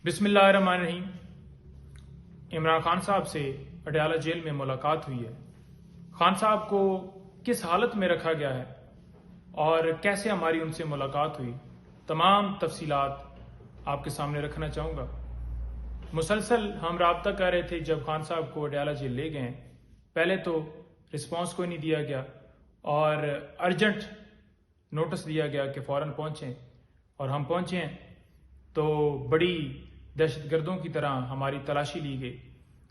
बिस्मिल्लाहिर्रहमानिर्रहीम। इमरान खान साहब से अडयाला जेल में मुलाकात हुई है। खान साहब को किस हालत में रखा गया है और कैसे हमारी उनसे मुलाकात हुई, तमाम तफसीलात आपके सामने रखना चाहूँगा। मुसलसल हम राब्ता कर रहे थे जब खान साहब को अडयाला जेल ले गए। पहले तो रिस्पांस कोई नहीं दिया गया और अर्जेंट नोटिस दिया गया कि फ़ौरन पहुँचें, और हम पहुँचे हैं तो बड़ी दहशतगर्दों की तरह हमारी तलाशी ली गई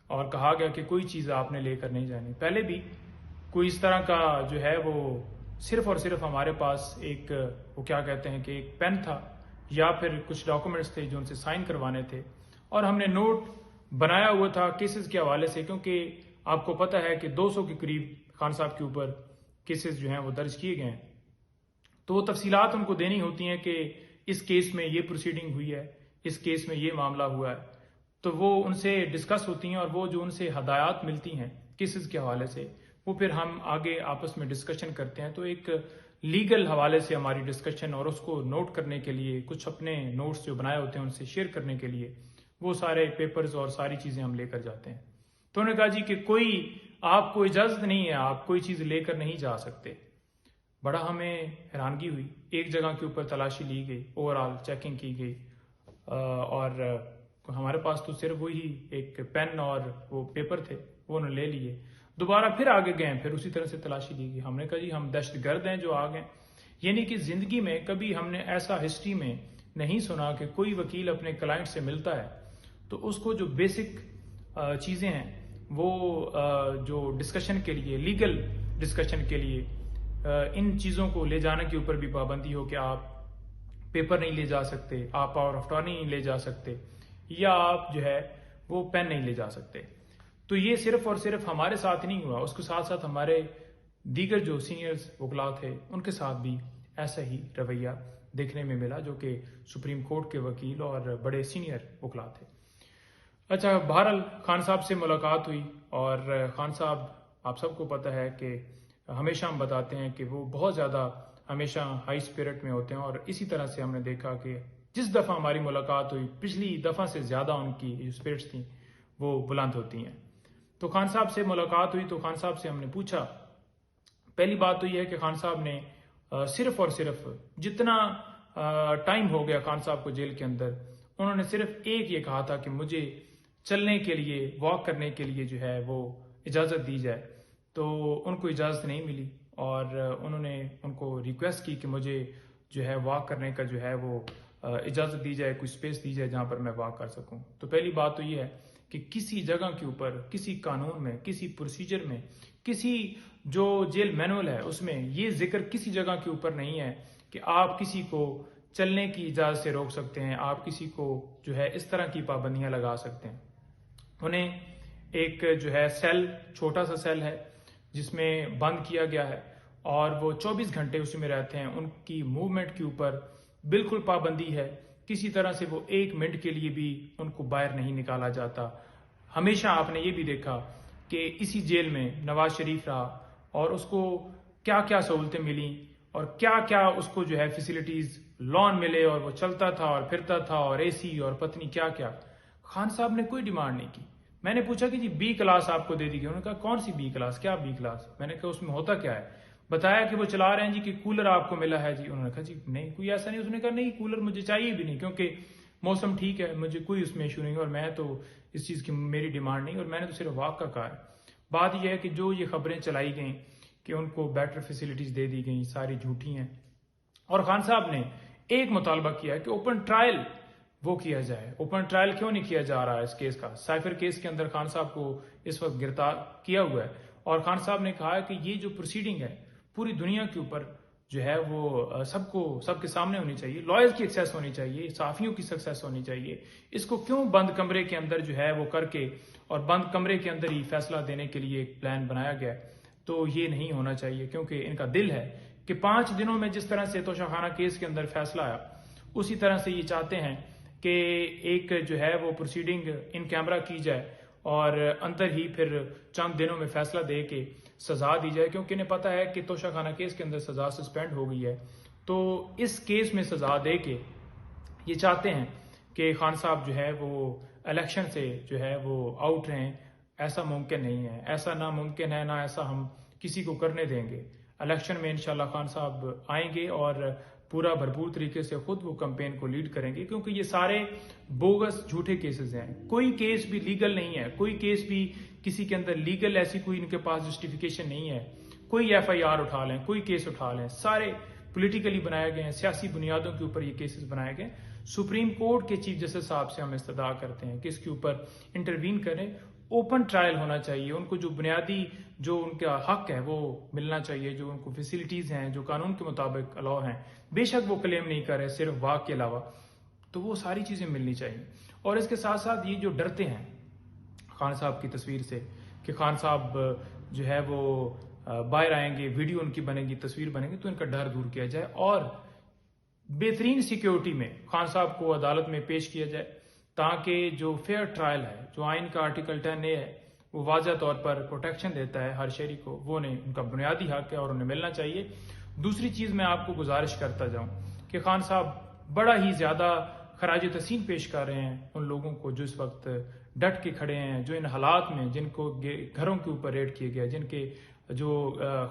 और कहा गया कि कोई चीज़ आपने लेकर नहीं जानी। पहले भी कोई इस तरह का जो है वो सिर्फ और सिर्फ हमारे पास एक वो क्या कहते हैं कि एक पेन था या फिर कुछ डॉक्यूमेंट्स थे जो उनसे साइन करवाने थे, और हमने नोट बनाया हुआ था केसेस के हवाले से, क्योंकि आपको पता है कि 200 के करीब खान साहब के ऊपर केसेस जो हैं वो दर्ज किए गए हैं। तो वो तफसीलात उनको देनी होती हैं कि इस केस में ये प्रोसीडिंग हुई है, इस केस में ये मामला हुआ है, तो वो उनसे डिस्कस होती हैं और वो जो उनसे हदायत मिलती हैं केसेस के हवाले से वो फिर हम आगे आपस में डिस्कशन करते हैं। तो एक लीगल हवाले से हमारी डिस्कशन और उसको नोट करने के लिए कुछ अपने नोट्स जो बनाए होते हैं उनसे शेयर करने के लिए वो सारे पेपर्स और सारी चीज़ें हम लेकर जाते हैं। तो उन्होंने कहा जी कि कोई आपको इजाज़त नहीं है, आप कोई चीज़ लेकर नहीं जा सकते। बड़ा हमें हैरानगी हुई। एक जगह के ऊपर तलाशी ली गई, ओवरऑल चेकिंग की गई और हमारे पास तो सिर्फ वही एक पेन और वो पेपर थे, वो उन्होंने ले लिए। दोबारा फिर आगे गए, फिर उसी तरह से तलाशी ली गई। हमने कहा जी हम दहशतगर्द हैं जो आ गए। यानी कि ज़िंदगी में कभी हमने ऐसा हिस्ट्री में नहीं सुना कि कोई वकील अपने क्लाइंट से मिलता है तो उसको जो बेसिक चीज़ें हैं वो जो डिस्कशन के लिए, लीगल डिस्कशन के लिए इन चीज़ों को ले जाने के ऊपर भी पाबंदी हो कि आप पेपर नहीं ले जा सकते, आप पावर ऑफ अटॉर्नी नहीं ले जा सकते, या आप जो है वो पेन नहीं ले जा सकते। तो ये सिर्फ और सिर्फ हमारे साथ ही नहीं हुआ, उसके साथ साथ हमारे दीगर जो सीनियर्स वकला थे उनके साथ भी ऐसा ही रवैया देखने में मिला, जो कि सुप्रीम कोर्ट के वकील और बड़े सीनियर वकला थे। अच्छा, बहरहाल खान साहब से मुलाकात हुई और खान साहब, आप सबको पता है कि हमेशा हम बताते हैं कि वो बहुत ज़्यादा हमेशा हाई स्पिरिट में होते हैं, और इसी तरह से हमने देखा कि जिस दफ़ा हमारी मुलाकात हुई पिछली दफ़ा से ज़्यादा उनकी जो स्पिरिट्स थी वो बुलंद होती हैं। तो खान साहब से मुलाकात हुई तो खान साहब से हमने पूछा, पहली बात तो ये है कि खान साहब ने सिर्फ और सिर्फ जितना टाइम हो गया खान साहब को जेल के अंदर, उन्होंने सिर्फ एक ये कहा था कि मुझे चलने के लिए, वॉक करने के लिए जो है वो इजाज़त दी जाए। तो उनको इजाज़त नहीं मिली और उन्होंने उनको रिक्वेस्ट की कि मुझे जो है वॉक करने का जो है वो इजाज़त दी जाए, कोई स्पेस दी जाए जहाँ पर मैं वॉक कर सकूँ। तो पहली बात तो ये है कि किसी जगह के ऊपर, किसी कानून में, किसी प्रोसीजर में, किसी जो जेल मैनुअल है उसमें ये जिक्र किसी जगह के ऊपर नहीं है कि आप किसी को चलने की इजाज़त से रोक सकते हैं, आप किसी को जो है इस तरह की पाबंदियाँ लगा सकते हैं। उन्हें एक जो है सेल, छोटा सा सेल है जिसमें बंद किया गया है और वो 24 घंटे उसी में रहते हैं। उनकी मूवमेंट के ऊपर बिल्कुल पाबंदी है, किसी तरह से वो 1 मिनट के लिए भी उनको बाहर नहीं निकाला जाता। हमेशा आपने ये भी देखा कि इसी जेल में नवाज शरीफ रहा और उसको क्या क्या सहूलतें मिली और क्या क्या उसको जो है फैसिलिटीज़, लॉन मिले, और वो चलता था और फिरता था और एसी और पत्नी क्या क्या। खान साहब ने कोई डिमांड नहीं की। मैंने पूछा कि जी बी क्लास आपको दे दी गई। उन्होंने कहा कौन सी बी क्लास, क्या बी क्लास? मैंने कहा उसमें होता क्या है? बताया कि वो चला रहे हैं जी कि कूलर आपको मिला है जी। उन्होंने कहा जी नहीं, कोई ऐसा नहीं। उसने कहा नहीं, कूलर मुझे चाहिए भी नहीं क्योंकि मौसम ठीक है, मुझे कोई उसमें इशू नहीं, और मैं तो इस चीज़ की मेरी डिमांड नहीं, और मैंने तो सिर्फ वॉक का कहा है। बात यह है कि जो ये खबरें चलाई गई कि उनको बेटर फैसिलिटीज़ दे दी गई, सारी झूठी हैं। और खान साहब ने एक मुतालबा किया है कि ओपन ट्रायल वो किया जाए। ओपन ट्रायल क्यों नहीं किया जा रहा है इस केस का? साइफर केस के अंदर खान साहब को इस वक्त गिरफ्तार किया हुआ है और खान साहब ने कहा है कि ये जो प्रोसीडिंग है पूरी दुनिया के ऊपर जो है वो सबके सामने होनी चाहिए, लॉयर्स की एक्सेस होनी चाहिए, साफियों की सक्सेस होनी चाहिए। इसको क्यों बंद कमरे के अंदर जो है वो करके और बंद कमरे के अंदर ही फैसला देने के लिए एक प्लान बनाया गया? तो ये नहीं होना चाहिए, क्योंकि इनका दिल है कि 5 दिनों में जिस तरह से तोशाखाना केस के अंदर फैसला आया उसी तरह से ये चाहते हैं कि एक जो है वो प्रोसीडिंग इन कैमरा की जाए और अंदर ही फिर चंद दिनों में फैसला दे के सजा दी जाए, क्योंकि इन्हें पता है कि तोशाखाना केस के अंदर सजा सस्पेंड हो गई है। तो इस केस में सजा दे के ये चाहते हैं کہ خان صاحب جو ہے وہ الیکشن سے جو ہے وہ آؤٹ رہیں، ایسا ممکن نہیں ہے، ایسا ناممکن ہے، نہ ایسا ہم کسی کو کرنے دیں گے۔ الیکشن میں انشاءاللہ خان صاحب آئیں گے اور پورا بھرپور طریقے سے خود وہ کمپین کو لیڈ کریں گے، کیونکہ یہ سارے بوگس جھوٹے کیسز ہیں۔ کوئی کیس بھی لیگل نہیں ہے، کوئی کیس بھی کسی کے اندر لیگل ایسی کوئی ان کے پاس جسٹیفیکیشن نہیں ہے۔ کوئی ایف آئی آر اٹھا لیں، کوئی کیس اٹھا لیں، سارے پولیٹیکلی بنائے گئے ہیں، سیاسی بنیادوں کے اوپر یہ کیسز بنائے گئے۔ سپریم کورٹ کے چیف جسٹس صاحب سے ہم استدعا کرتے ہیں کہ اس کے اوپر انٹروین کریں، اوپن ٹرائل ہونا چاہیے، ان کو جو بنیادی جو ان کا حق ہے وہ ملنا چاہیے، جو ان کو فیسلٹیز ہیں جو قانون کے مطابق الاؤ ہیں، بے شک وہ کلیم نہیں کر رہے صرف واق کے علاوہ، تو وہ ساری چیزیں ملنی چاہیے۔ اور اس کے ساتھ ساتھ یہ جو ڈرتے ہیں خان صاحب کی تصویر سے کہ خان صاحب جو ہے وہ باہر آئیں گے، ویڈیو ان کی بنے گی، تصویر بنے گی، تو ان کا ڈر دور کیا جائے اور بہترین سیکیورٹی میں خان صاحب کو عدالت میں پیش کیا جائے، تاکہ جو فیئر ٹرائل ہے، جو آئین کا آرٹیکل 10A ہے، وہ واضح طور پر پروٹیکشن دیتا ہے ہر شہری کو، وہ ان کا بنیادی حق ہے اور انہیں ملنا چاہیے۔ دوسری چیز میں آپ کو گزارش کرتا جاؤں کہ خان صاحب بڑا ہی زیادہ خراج تحسین پیش کر رہے ہیں ان لوگوں کو جو اس وقت ڈٹ کے کھڑے ہیں، جو ان حالات میں جن کو گھروں کے اوپر ریڈ کیے گیا، جن کے جو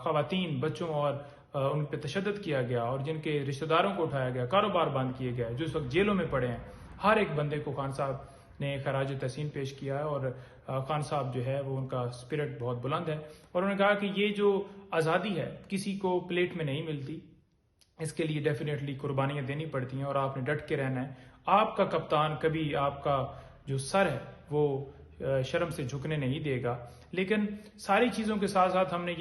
خواتین، بچوں اور ان پہ تشدد کیا گیا، اور جن کے رشتہ داروں کو اٹھایا گیا، کاروبار بند کیے گئے، جو اس وقت جیلوں میں پڑے ہیں، ہر ایک بندے کو خان صاحب نے خراج تحسین پیش کیا ہے۔ اور خان صاحب جو ہے وہ ان کا اسپرٹ بہت بلند ہے، اور انہوں نے کہا کہ یہ جو آزادی ہے کسی کو پلیٹ میں نہیں ملتی، اس کے لیے ڈیفینیٹلی قربانیاں دینی پڑتی ہیں اور آپ نے ڈٹ کے رہنا ہے۔ آپ کا کپتان کبھی آپ کا جو سر ہے وہ شرم سے جھکنے نہیں دے گا۔ لیکن ساری چیزوں کے ساتھ ساتھ ہم نے یہ